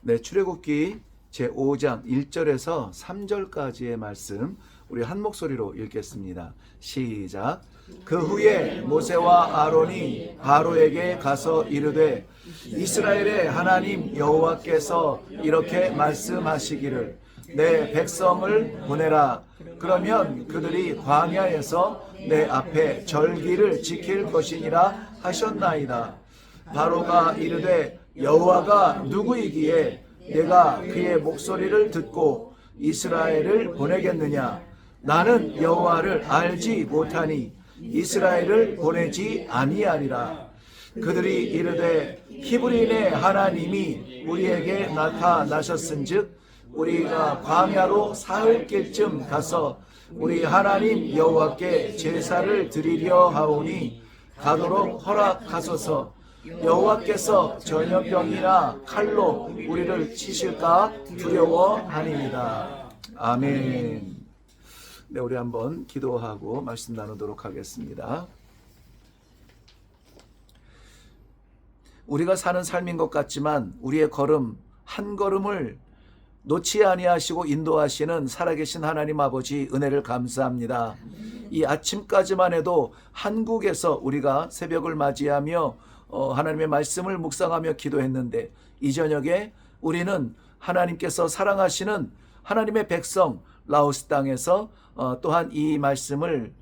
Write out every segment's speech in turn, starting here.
네, 출애굽기 제5장 1절에서 3절까지의 말씀 우리 한 목소리로 읽겠습니다. 시작. 그 후에 모세와 아론이 바로에게 가서 이르되 이스라엘의 하나님 여호와께서 이렇게 말씀하시기를 내 백성을 보내라. 그러면 그들이 광야에서 내 앞에 절기를 지킬 것이니라 하셨나이다. 바로가 이르되 여호와가 누구이기에 내가 그의 목소리를 듣고 이스라엘을 보내겠느냐. 나는 여호와를 알지 못하니 이스라엘을 보내지 아니하리라. 그들이 이르되 히브리인의 하나님이 우리에게 나타나셨은즉 우리가 광야로 사흘길쯤 가서 우리 하나님 여호와께 제사를 드리려 하오니 가도록 허락하소서. 여호와께서 전염병이나 칼로 우리를 치실까 두려워하니이다. 아멘. 네, 우리 한번 기도하고 말씀 나누도록 하겠습니다. 우리가 사는 삶인 것 같지만 우리의 걸음 한 걸음을 놓지 아니하시고 인도하시는 살아계신 하나님 아버지 은혜를 감사합니다. 이 아침까지만 해도 한국에서 우리가 새벽을 맞이하며 하나님의 말씀을 묵상하며 기도했는데 이 저녁에 우리는 하나님께서 사랑하시는 하나님의 백성 라오스 땅에서 또한 이 말씀을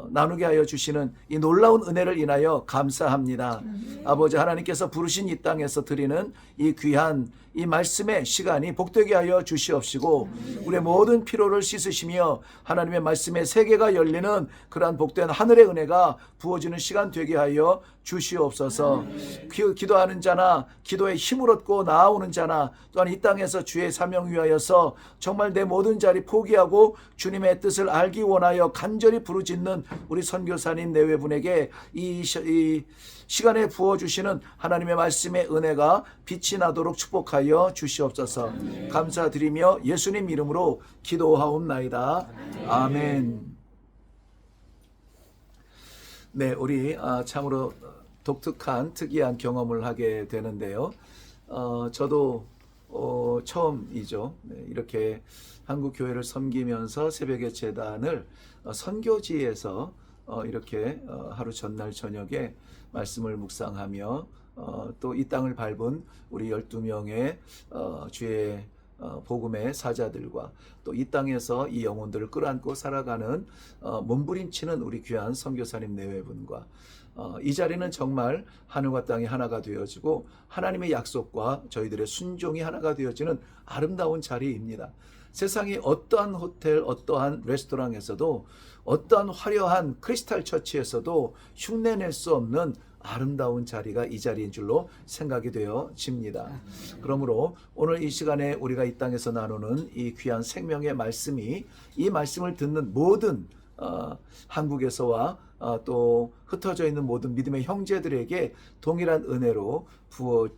나누게 하여 주시는 이 놀라운 은혜를 인하여 감사합니다. 아버지 하나님께서 부르신 이 땅에서 드리는 이 귀한 이 말씀의 시간이 복되게 하여 주시옵시고 우리의 모든 피로를 씻으시며 하나님의 말씀의 세계가 열리는 그러한 복된 하늘의 은혜가 부어지는 시간 되게 하여 주시옵소서. 기도하는 자나 기도에 힘을 얻고 나아오는 자나 또한 이 땅에서 주의 사명 위하여서 정말 내 모든 자리 포기하고 주님의 뜻을 알기 원하여 간절히 부르짖는 우리 선교사님 내외분에게 이 시간에 부어주시는 하나님의 말씀의 은혜가 빛이 나도록 축복하여 주시옵소서. 감사드리며 예수님 이름으로 기도하옵나이다. 아멘. 네, 우리 참으로 독특한 특이한 경험을 하게 되는데요. 저도 처음이죠. 네, 이렇게 한국 교회를 섬기면서 새벽의 제단을 선교지에서 이렇게 하루 전날 저녁에 말씀을 묵상하며 또 이 땅을 밟은 우리 12명의 주의 복음의 사자들과 또 이 땅에서 이 영혼들을 끌어안고 살아가는 몸부림치는 우리 귀한 선교사님 내외분과 이 자리는 정말 하늘과 땅이 하나가 되어지고 하나님의 약속과 저희들의 순종이 하나가 되어지는 아름다운 자리입니다. 세상의 어떠한 호텔, 어떠한 레스토랑에서도 어떠한 화려한 크리스탈 처치에서도 흉내낼 수 없는 아름다운 자리가 이 자리인 줄로 생각이 되어집니다. 그러므로 오늘 이 시간에 우리가 이 땅에서 나누는 이 귀한 생명의 말씀이 이 말씀을 듣는 모든 한국에서와 또 흩어져 있는 모든 믿음의 형제들에게 동일한 은혜로 부어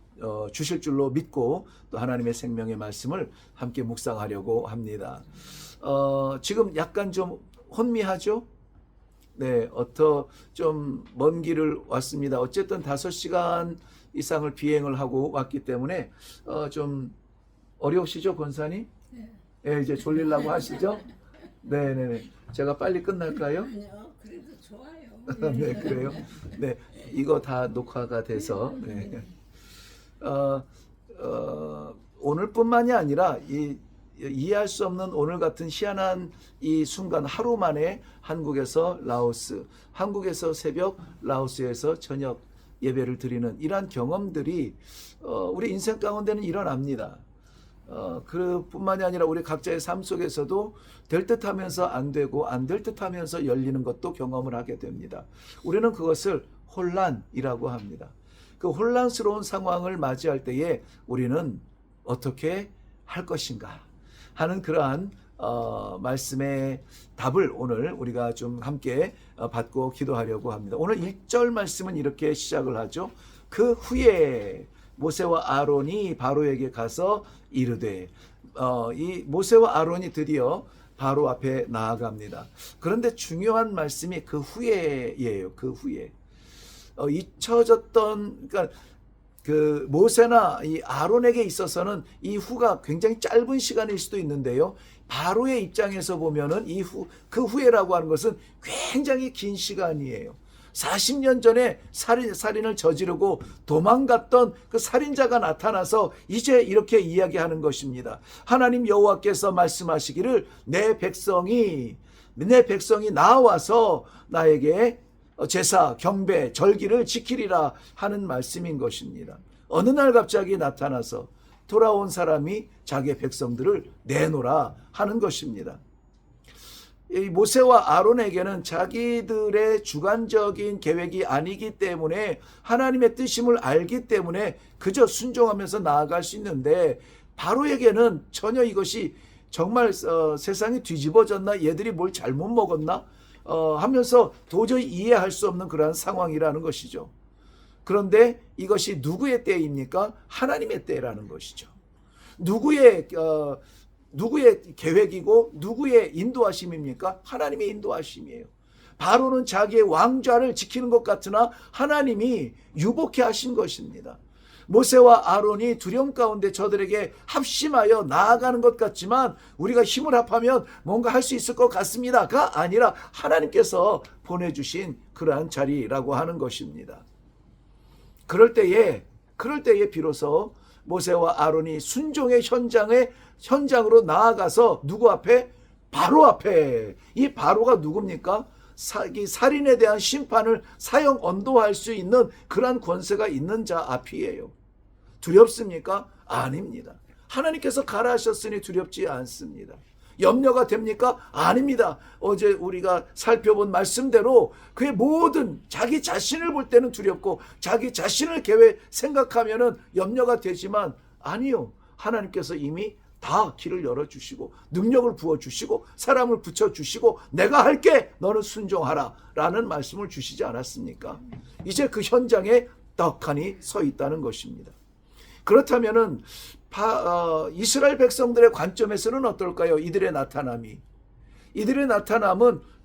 주실 줄로 믿고 또 하나님의 생명의 말씀을 함께 묵상하려고 합니다. 지금 약간 좀 혼미하죠? 네, 좀 먼 길을 왔습니다. 어쨌든 5시간 이상을 비행을 하고 왔기 때문에 좀 어려우시죠, 권사님? 네. 네, 이제 졸리려고 하시죠? 네. 제가 빨리 끝날까요? 아니요, 그래도 좋아요. 네, 그래요? 네, 이거 다 녹화가 돼서. 네. 오늘뿐만이 아니라 이해할 수 없는 오늘 같은 희한한 이 순간 하루 만에 한국에서 라오스, 한국에서 새벽, 라오스에서 저녁 예배를 드리는 이러한 경험들이 우리 인생 가운데는 일어납니다. 그뿐만이 아니라 우리 각자의 삶 속에서도 될 듯하면서 안 되고 안 될 듯하면서 열리는 것도 경험을 하게 됩니다. 우리는 그것을 혼란이라고 합니다. 그 혼란스러운 상황을 맞이할 때에 우리는 어떻게 할 것인가 하는 그러한 말씀의 답을 오늘 우리가 좀 함께 받고 기도하려고 합니다. 오늘 1절 말씀은 이렇게 시작을 하죠. 그 후에 모세와 아론이 바로에게 가서 이르되, 이 모세와 아론이 드디어 바로 앞에 나아갑니다. 그런데 중요한 말씀이 그 후에예요. 그 후에. 잊혀졌던, 그러니까 그 모세나 이 아론에게 있어서는 이 후가 굉장히 짧은 시간일 수도 있는데요. 바로의 입장에서 보면은 그 후에라고 하는 것은 굉장히 긴 시간이에요. 40년 전에 살인을 저지르고 도망갔던 그 살인자가 나타나서 이제 이렇게 이야기하는 것입니다. 하나님 여호와께서 말씀하시기를 내 백성이 나와서 나에게 제사, 경배, 절기를 지키리라 하는 말씀인 것입니다. 어느 날 갑자기 나타나서 돌아온 사람이 자기의 백성들을 내놓으라 하는 것입니다. 이 모세와 아론에게는 자기들의 주관적인 계획이 아니기 때문에 하나님의 뜻임을 알기 때문에 그저 순종하면서 나아갈 수 있는데, 바로에게는 전혀 이것이 정말 세상이 뒤집어졌나, 얘들이 뭘 잘못 먹었나 하면서 도저히 이해할 수 없는 그러한 상황이라는 것이죠. 그런데 이것이 누구의 때입니까? 하나님의 때라는 것이죠. 누구의 계획이고 누구의 인도하심입니까? 하나님의 인도하심이에요. 바로는 자기의 왕좌를 지키는 것 같으나 하나님이 유복해 하신 것입니다. 모세와 아론이 두려움 가운데 저들에게 합심하여 나아가는 것 같지만 우리가 힘을 합하면 뭔가 할 수 있을 것 같습니다가 아니라 하나님께서 보내주신 그러한 자리라고 하는 것입니다. 그럴 때에 비로소 모세와 아론이 순종의 현장으로 나아가서 누구 앞에? 바로 앞에. 이 바로가 누굽니까? 살인에 대한 심판을 사형 언도할 수 있는 그러한 권세가 있는 자 앞이에요. 두렵습니까? 아닙니다. 하나님께서 가라 하셨으니 두렵지 않습니다. 염려가 됩니까? 아닙니다. 어제 우리가 살펴본 말씀대로 그의 모든 자기 자신을 볼 때는 두렵고 자기 자신을 생각하면은 염려가 되지만 아니요. 하나님께서 이미 다 길을 열어주시고 능력을 부어주시고 사람을 붙여주시고 내가 할게 너는 순종하라 라는 말씀을 주시지 않았습니까? 이제 그 현장에 떡하니 서 있다는 것입니다. 그렇다면은 이스라엘 백성들의 관점에서는 어떨까요? 이들의 나타남은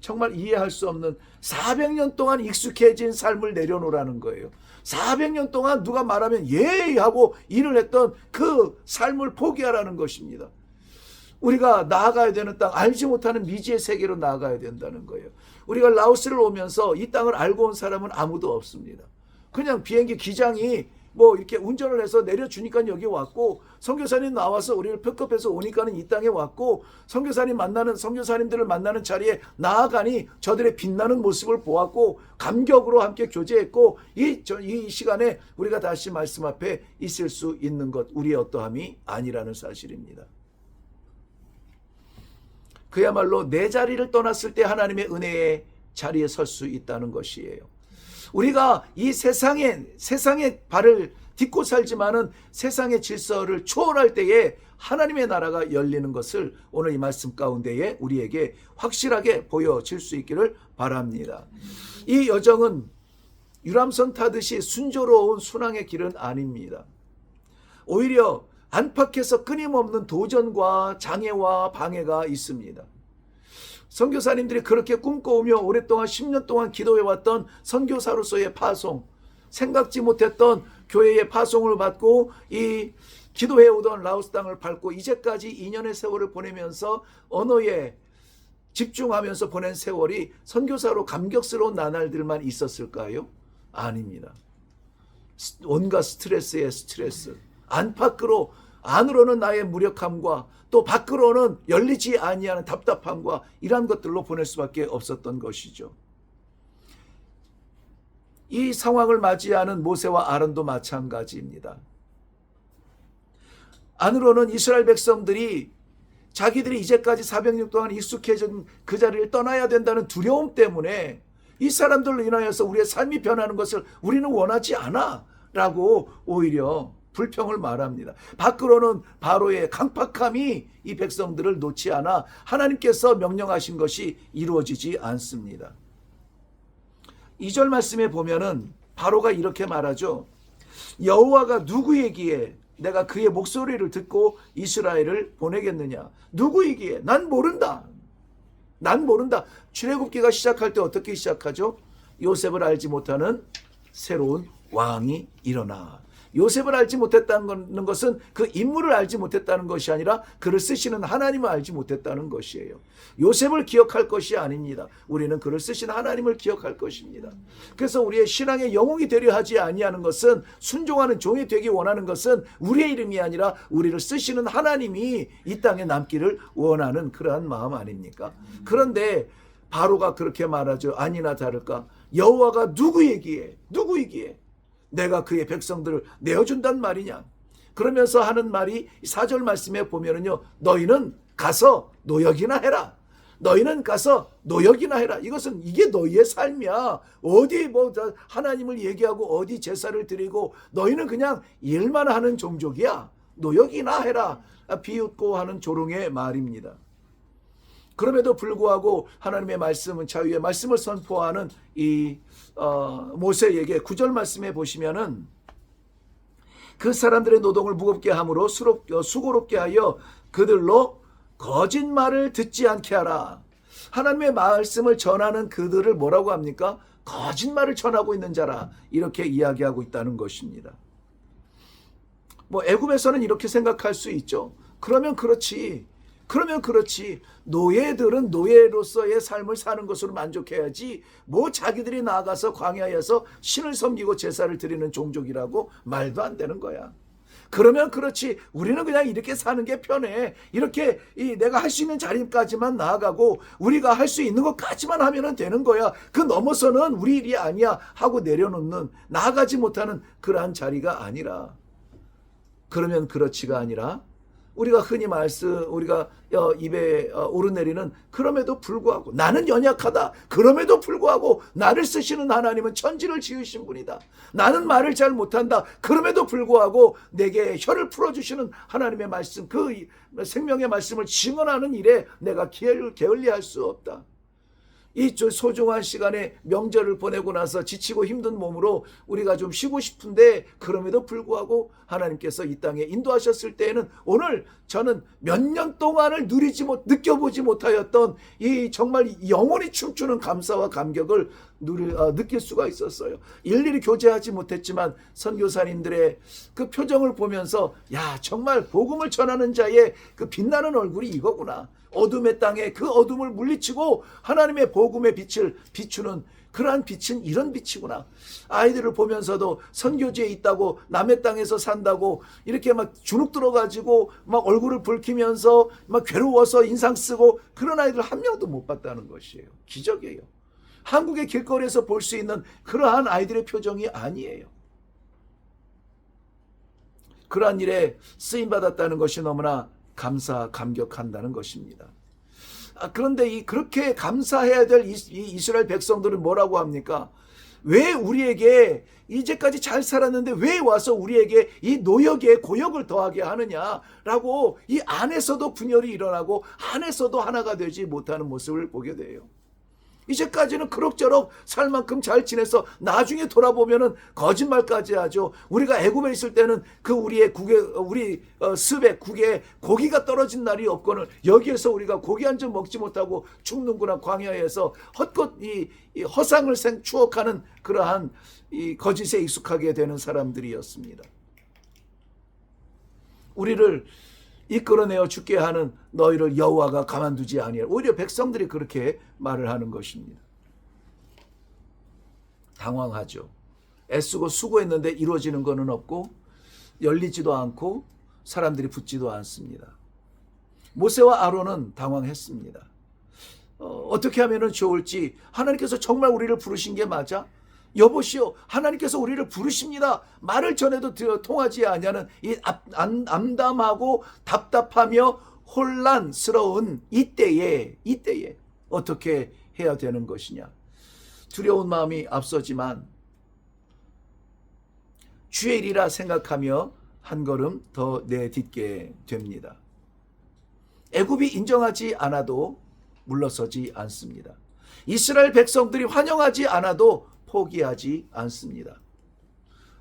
정말 이해할 수 없는 400년 동안 익숙해진 삶을 내려놓으라는 거예요. 400년 동안 누가 말하면 예의 하고 일을 했던 그 삶을 포기하라는 것입니다. 우리가 나아가야 되는 땅, 알지 못하는 미지의 세계로 나아가야 된다는 거예요. 우리가 라오스를 오면서 이 땅을 알고 온 사람은 아무도 없습니다. 그냥 비행기 기장이 이렇게 운전을 해서 내려주니까 여기 왔고, 선교사님 나와서 우리를 픽업해서 오니까는 이 땅에 왔고, 선교사님들을 만나는 자리에 나아가니 저들의 빛나는 모습을 보았고, 감격으로 함께 교제했고, 이 시간에 우리가 다시 말씀 앞에 있을 수 있는 것, 우리의 어떠함이 아니라는 사실입니다. 그야말로 내 자리를 떠났을 때 하나님의 은혜의 자리에 설 수 있다는 것이에요. 우리가 이 세상에 발을 딛고 살지만은 세상의 질서를 초월할 때에 하나님의 나라가 열리는 것을 오늘 이 말씀 가운데에 우리에게 확실하게 보여질 수 있기를 바랍니다. 이 여정은 유람선 타듯이 순조로운 순항의 길은 아닙니다. 오히려 안팎에서 끊임없는 도전과 장애와 방해가 있습니다. 선교사님들이 그렇게 꿈꿔오며 오랫동안 10년 동안 기도해왔던 선교사로서의 파송, 생각지 못했던 교회의 파송을 받고 이 기도해오던 라오스 땅을 밟고 이제까지 2년의 세월을 보내면서 언어에 집중하면서 보낸 세월이 선교사로 감격스러운 나날들만 있었을까요? 아닙니다. 온갖 스트레스에 스트레스, 안으로는 나의 무력함과 또 밖으로는 열리지 아니하는 답답함과 이러한 것들로 보낼 수밖에 없었던 것이죠. 이 상황을 맞이하는 모세와 아론도 마찬가지입니다. 안으로는 이스라엘 백성들이 자기들이 이제까지 400년 동안 익숙해진 그 자리를 떠나야 된다는 두려움 때문에 이 사람들로 인하여서 우리의 삶이 변하는 것을 우리는 원하지 않아 라고 오히려 불평을 말합니다. 밖으로는 바로의 강팍함이 이 백성들을 놓지 않아 하나님께서 명령하신 것이 이루어지지 않습니다. 2절 말씀에 보면은 바로가 이렇게 말하죠. 여호와가 누구이기에 내가 그의 목소리를 듣고 이스라엘을 보내겠느냐. 누구이기에? 난 모른다. 출애굽기가 시작할 때 어떻게 시작하죠? 요셉을 알지 못하는 새로운 왕이 일어나. 요셉을 알지 못했다는 것은 그 인물을 알지 못했다는 것이 아니라 그를 쓰시는 하나님을 알지 못했다는 것이에요. 요셉을 기억할 것이 아닙니다. 우리는 그를 쓰신 하나님을 기억할 것입니다. 그래서 우리의 신앙의 영웅이 되려 하지 아니하는 것은, 순종하는 종이 되기 원하는 것은 우리의 이름이 아니라 우리를 쓰시는 하나님이 이 땅에 남기를 원하는 그러한 마음 아닙니까? 그런데 바로가 그렇게 말하죠. 아니나 다를까 여호와가 누구이기에 내가 그의 백성들을 내어준단 말이냐. 그러면서 하는 말이 4절 말씀에 보면은요, 너희는 가서 노역이나 해라. 너희는 가서 노역이나 해라. 이것은 이게 너희의 삶이야. 어디 뭐 하나님을 얘기하고 어디 제사를 드리고 너희는 그냥 일만 하는 종족이야. 노역이나 해라. 비웃고 하는 조롱의 말입니다. 그럼에도 불구하고 하나님의 말씀은, 자유의 말씀을 선포하는 이 모세에게 9절 말씀에 보시면은 그 사람들의 노동을 무겁게 함으로 수고롭게 하여 그들로 거짓말을 듣지 않게 하라. 하나님의 말씀을 전하는 그들을 뭐라고 합니까? 거짓말을 전하고 있는 자라, 이렇게 이야기하고 있다는 것입니다. 뭐 애굽에서는 이렇게 생각할 수 있죠. 그러면 그렇지. 노예들은 노예로서의 삶을 사는 것으로 만족해야지 뭐 자기들이 나아가서 광야에서 신을 섬기고 제사를 드리는 종족이라고 말도 안 되는 거야. 그러면 그렇지, 우리는 그냥 이렇게 사는 게 편해. 이렇게 내가 할 수 있는 자리까지만 나아가고 우리가 할 수 있는 것까지만 하면 되는 거야. 그 넘어서는 우리 일이 아니야 하고 내려놓는, 나아가지 못하는 그러한 자리가 아니라, 그러면 그렇지가 아니라 우리가 흔히 우리가 입에 오르내리는, 그럼에도 불구하고 나는 연약하다. 그럼에도 불구하고 나를 쓰시는 하나님은 천지를 지으신 분이다. 나는 말을 잘 못한다. 그럼에도 불구하고 내게 혀를 풀어주시는 하나님의 말씀, 그 생명의 말씀을 증언하는 일에 내가 게을리할 수 없다. 이 소중한 시간에 명절을 보내고 나서 지치고 힘든 몸으로 우리가 좀 쉬고 싶은데, 그럼에도 불구하고 하나님께서 이 땅에 인도하셨을 때에는 오늘 저는 몇 년 동안을 느껴보지 못하였던 이 정말 영원히 춤추는 감사와 감격을 느낄 수가 있었어요. 일일이 교제하지 못했지만 선교사님들의 그 표정을 보면서, 야, 정말 복음을 전하는 자의 그 빛나는 얼굴이 이거구나. 어둠의 땅에 그 어둠을 물리치고 하나님의 복음의 빛을 비추는 그러한 빛은 이런 빛이구나. 아이들을 보면서도 선교지에 있다고, 남의 땅에서 산다고 이렇게 막 주눅 들어가지고 막 얼굴을 붉히면서 막 괴로워서 인상 쓰고 그런 아이들 한 명도 못 봤다는 것이에요. 기적이에요. 한국의 길거리에서 볼 수 있는 그러한 아이들의 표정이 아니에요. 그러한 일에 쓰임받았다는 것이 너무나 감격한다는 것입니다. 그런데 그렇게 감사해야 될 이 이스라엘 백성들은 뭐라고 합니까? 왜 우리에게 이제까지 잘 살았는데 왜 와서 우리에게 이 노역에 고역을 더하게 하느냐라고, 이 안에서도 분열이 일어나고 안에서도 하나가 되지 못하는 모습을 보게 돼요. 이제까지는 그럭저럭 살 만큼 잘 지내서 나중에 돌아보면은 거짓말까지 하죠. 우리가 애굽에 있을 때는 그 우리 습에 국에 고기가 떨어진 날이 없거늘 여기에서 우리가 고기 한 점 먹지 못하고 죽는구나. 광야에서 헛것 이 허상을 추억하는 그러한 이 거짓에 익숙하게 되는 사람들이었습니다. 우리를 이끌어내어 죽게 하는 너희를 여호와가 가만두지 아니하리라. 오히려 백성들이 그렇게 말을 하는 것입니다. 당황하죠. 애쓰고 수고했는데 이루어지는 것은 없고 열리지도 않고 사람들이 붙지도 않습니다. 모세와 아론은 당황했습니다. 어떻게 하면 좋을지, 하나님께서 정말 우리를 부르신 게 맞아? 여보시오, 하나님께서 우리를 부르십니다. 말을 전해도 통하지 아니하는 이 암담하고 답답하며 혼란스러운 이때에 어떻게 해야 되는 것이냐. 두려운 마음이 앞서지만 주의 일이라 생각하며 한 걸음 더 내딛게 됩니다. 애굽이 인정하지 않아도 물러서지 않습니다. 이스라엘 백성들이 환영하지 않아도 포기하지 않습니다.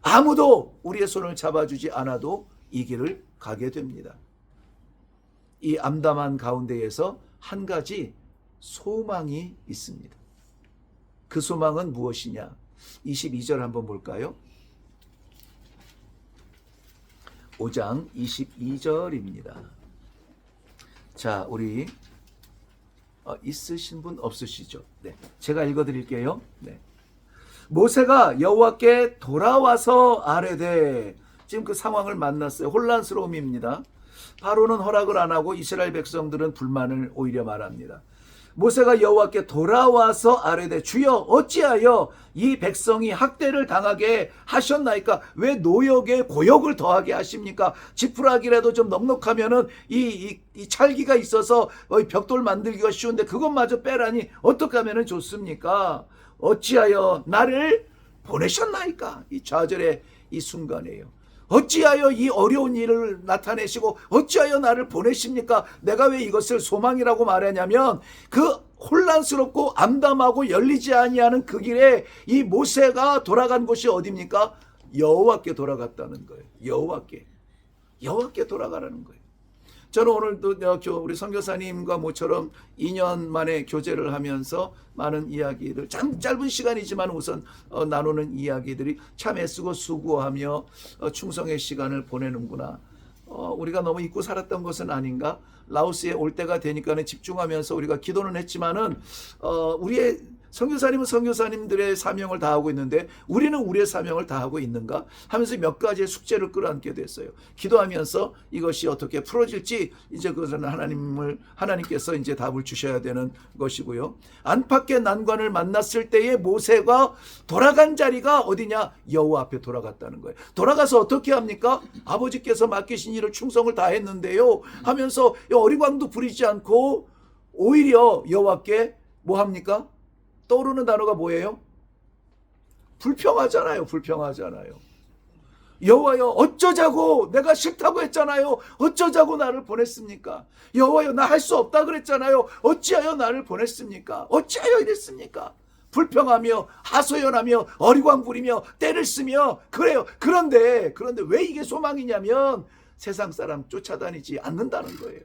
아무도 우리의 손을 잡아주지 않아도 이 길을 가게 됩니다. 이 암담한 가운데에서 한 가지 소망이 있습니다. 그 소망은 무엇이냐? 22절 한번 볼까요? 5장 22절입니다. 자, 우리 있으신 분 없으시죠? 네, 제가 읽어드릴게요. 네. 모세가 여호와께 돌아와서 아뢰되, 지금 그 상황을 만났어요. 혼란스러움입니다. 바로는 허락을 안 하고 이스라엘 백성들은 불만을 오히려 말합니다. 모세가 여호와께 돌아와서 아뢰되, 주여 어찌하여 이 백성이 학대를 당하게 하셨나이까? 왜 노역에 고역을 더하게 하십니까? 지푸라기라도 좀 넉넉하면은 이 찰기가 있어서 벽돌 만들기가 쉬운데 그것마저 빼라니 어떻게 하면 좋습니까? 어찌하여 나를 보내셨나이까? 이 좌절의 이 순간이에요. 어찌하여 이 어려운 일을 나타내시고 어찌하여 나를 보내십니까? 내가 왜 이것을 소망이라고 말하냐면, 그 혼란스럽고 암담하고 열리지 아니하는 그 길에 이 모세가 돌아간 곳이 어디입니까? 여호와께 돌아갔다는 거예요. 여호와께 돌아가라는 거예요. 저는 오늘도 우리 선교사님과 모처럼 2년 만에 교제를 하면서 많은 이야기들, 참 짧은 시간이지만 우선 나누는 이야기들이 참 애쓰고 수고하며 충성의 시간을 보내는구나. 우리가 너무 잊고 살았던 것은 아닌가? 라오스에 올 때가 되니까는 집중하면서 우리가 기도는 했지만은 우리의 선교사님은 선교사님들의 사명을 다하고 있는데 우리는 우리의 사명을 다하고 있는가 하면서 몇 가지의 숙제를 끌어안게 됐어요. 기도하면서 이것이 어떻게 풀어질지 이제 그것은 하나님께서 이제 답을 주셔야 되는 것이고요. 안팎의 난관을 만났을 때의 모세가 돌아간 자리가 어디냐? 여호와 앞에 돌아갔다는 거예요. 돌아가서 어떻게 합니까? 아버지께서 맡기신 일을 충성을 다했는데요 하면서 어리광도 부리지 않고 오히려 여호와께 뭐 합니까? 떠오르는 단어가 뭐예요? 불평하잖아요. 여호와여 어쩌자고, 내가 싫다고 했잖아요. 어쩌자고 나를 보냈습니까? 여호와여 나 할 수 없다 그랬잖아요. 어찌하여 나를 보냈습니까? 어찌하여 이랬습니까? 불평하며 하소연하며 어리광 부리며 때를 쓰며 그래요. 그런데 왜 이게 소망이냐면 세상 사람 쫓아다니지 않는다는 거예요.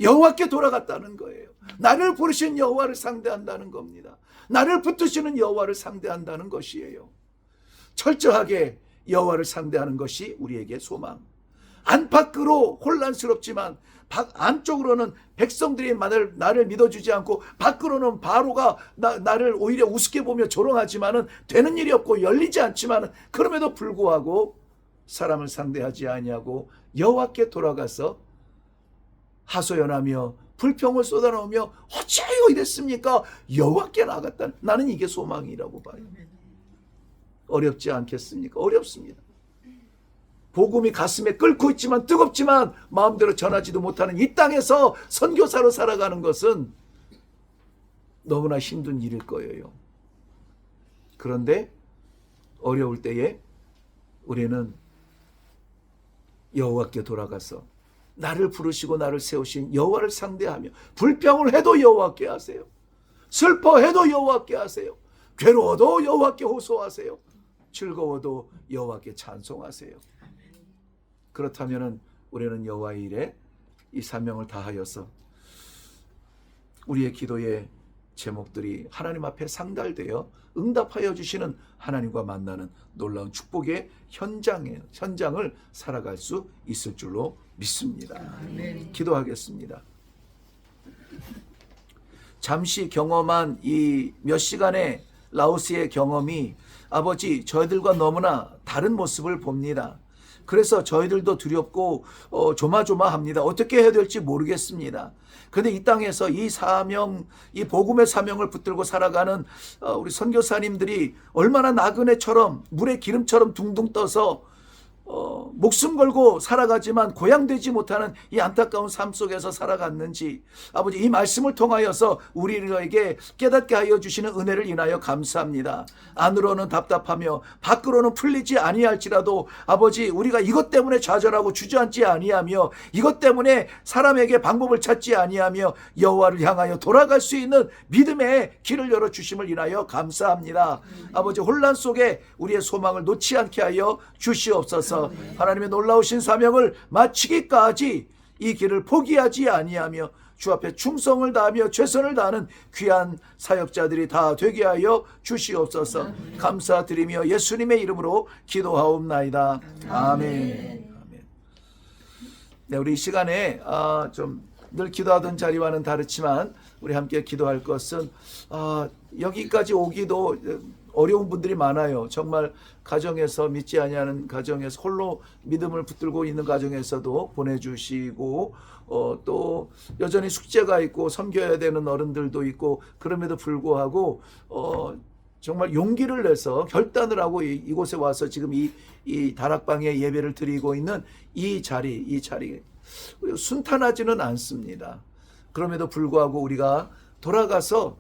여호와께 돌아갔다는 거예요. 나를 부르신 여호와를 상대한다는 겁니다. 나를 붙드시는 여호와를 상대한다는 것이에요. 철저하게 여호와를 상대하는 것이 우리에게 소망. 안팎으로 혼란스럽지만 안쪽으로는 백성들이 나를 믿어주지 않고 밖으로는 바로가 나를 오히려 우습게 보며 조롱하지만은 되는 일이 없고 열리지 않지만은 그럼에도 불구하고 사람을 상대하지 아니하고 여호와께 돌아가서 하소연하며 불평을 쏟아놓으며 어찌하여 이랬습니까? 여호와께 나갔다. 나는 이게 소망이라고 봐요. 어렵지 않겠습니까? 어렵습니다. 복음이 가슴에 끓고 있지만 뜨겁지만 마음대로 전하지도 못하는 이 땅에서 선교사로 살아가는 것은 너무나 힘든 일일 거예요. 그런데 어려울 때에 우리는 여호와께 돌아가서 나를 부르시고 나를 세우신 여호와를 상대하며 불평을 해도 여호와께 하세요. 슬퍼해도 여호와께 하세요. 괴로워도 여호와께 호소하세요. 즐거워도 여호와께 찬송하세요. 그렇다면 우리는 여호와의 일에 이 사명을 다하여서 우리의 기도의 제목들이 하나님 앞에 상달되어 응답하여 주시는 하나님과 만나는 놀라운 축복의 현장을 살아갈 수 있을 줄로 믿습니다. 아멘. 기도하겠습니다. 잠시 경험한 이 몇 시간의 라오스의 경험이 아버지 저희들과 너무나 다른 모습을 봅니다. 그래서 저희들도 두렵고 조마조마합니다. 어떻게 해야 될지 모르겠습니다. 그런데 이 땅에서 이 사명, 이 복음의 사명을 붙들고 살아가는 우리 선교사님들이 얼마나 나그네처럼 물에 기름처럼 둥둥 떠서 목숨 걸고 살아가지만 고향되지 못하는 이 안타까운 삶 속에서 살아갔는지 아버지 이 말씀을 통하여서 우리에게 깨닫게 하여 주시는 은혜를 인하여 감사합니다. 안으로는 답답하며 밖으로는 풀리지 아니할지라도 아버지 우리가 이것 때문에 좌절하고 주저앉지 아니하며 이것 때문에 사람에게 방법을 찾지 아니하며 여호와를 향하여 돌아갈 수 있는 믿음의 길을 열어주심을 인하여 감사합니다. 아버지 혼란 속에 우리의 소망을 놓지 않게 하여 주시옵소서. 하나님의 놀라우신 사명을 마치기까지 이 길을 포기하지 아니하며 주 앞에 충성을 다하며 최선을 다하는 귀한 사역자들이 다 되게 하여 주시옵소서. 감사드리며 예수님의 이름으로 기도하옵나이다. 아멘. 네, 우리 이 시간에 좀 늘 기도하던 자리와는 다르지만 우리 함께 기도할 것은 여기까지 오기도 어려운 분들이 많아요. 정말 가정에서 믿지 아니하는 가정에서 홀로 믿음을 붙들고 있는 가정에서도 보내주시고 또 여전히 숙제가 있고 섬겨야 되는 어른들도 있고 그럼에도 불구하고 정말 용기를 내서 결단을 하고 이곳에 와서 지금 이 다락방에 예배를 드리고 있는 이 자리 순탄하지는 않습니다. 그럼에도 불구하고 우리가 돌아가서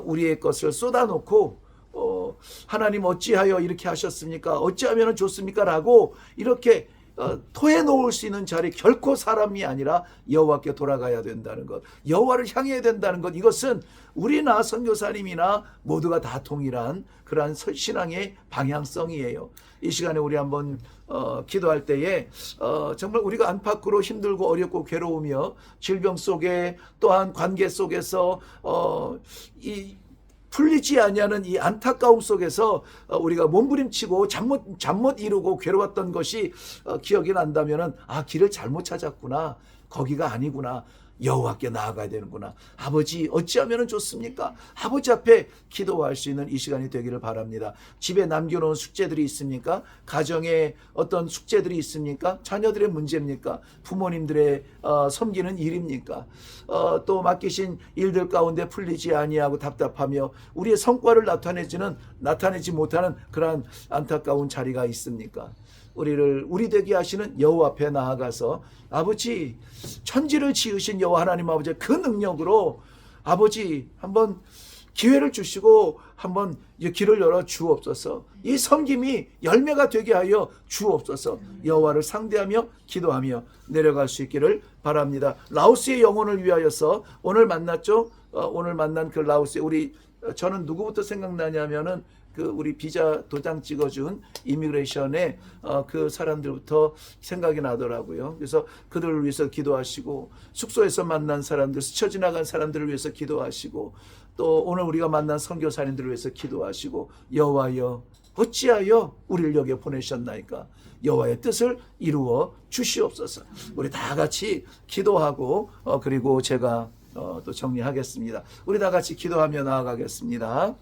우리의 것을 쏟아놓고 하나님 어찌하여 이렇게 하셨습니까? 어찌하면 좋습니까? 라고 이렇게 토해 놓을 수 있는 자리, 결코 사람이 아니라 여호와께 돌아가야 된다는 것, 여호와를 향해야 된다는 것, 이것은 우리나 선교사님이나 모두가 다 동일한 그러한 신앙의 방향성이에요. 이 시간에 우리 한번 기도할 때에 정말 우리가 안팎으로 힘들고 어렵고 괴로우며 질병 속에 또한 관계 속에서 풀리지 아니하는 이 안타까움 속에서 우리가 몸부림치고 잠 못 이루고 괴로웠던 것이 기억이 난다면은 길을 잘못 찾았구나, 거기가 아니구나, 여호와께 나아가야 되는구나. 아버지 어찌하면 좋습니까? 아버지 앞에 기도할 수 있는 이 시간이 되기를 바랍니다. 집에 남겨놓은 숙제들이 있습니까? 가정에 어떤 숙제들이 있습니까? 자녀들의 문제입니까? 부모님들의 섬기는 일입니까? 또 맡기신 일들 가운데 풀리지 아니하고 답답하며 우리의 성과를 나타내지 못하는 그러한 안타까운 자리가 있습니까? 우리 되게 하시는 여호와 앞에 나아가서 아버지, 천지를 지으신 여호와 하나님 아버지 그 능력으로 아버지 한번 기회를 주시고 한번 길을 열어 주옵소서. 이 섬김이 열매가 되게 하여 주옵소서. 여호와를 상대하며 기도하며 내려갈 수 있기를 바랍니다. 라오스의 영혼을 위하여서 오늘 만났죠. 오늘 만난 그 라오스의 저는 누구부터 생각나냐면은 우리 비자 도장 찍어준 이미그레이션의 그 사람들부터 생각이 나더라고요. 그래서 그들을 위해서 기도하시고, 숙소에서 만난 사람들, 스쳐 지나간 사람들을 위해서 기도하시고, 또 오늘 우리가 만난 선교사님들을 위해서 기도하시고, 여호와여 어찌하여 우리를 여기에 보내셨나이까? 여호와의 뜻을 이루어 주시옵소서. 우리 다 같이 기도하고 그리고 제가 또 정리하겠습니다. 우리 다 같이 기도하며 나아가겠습니다.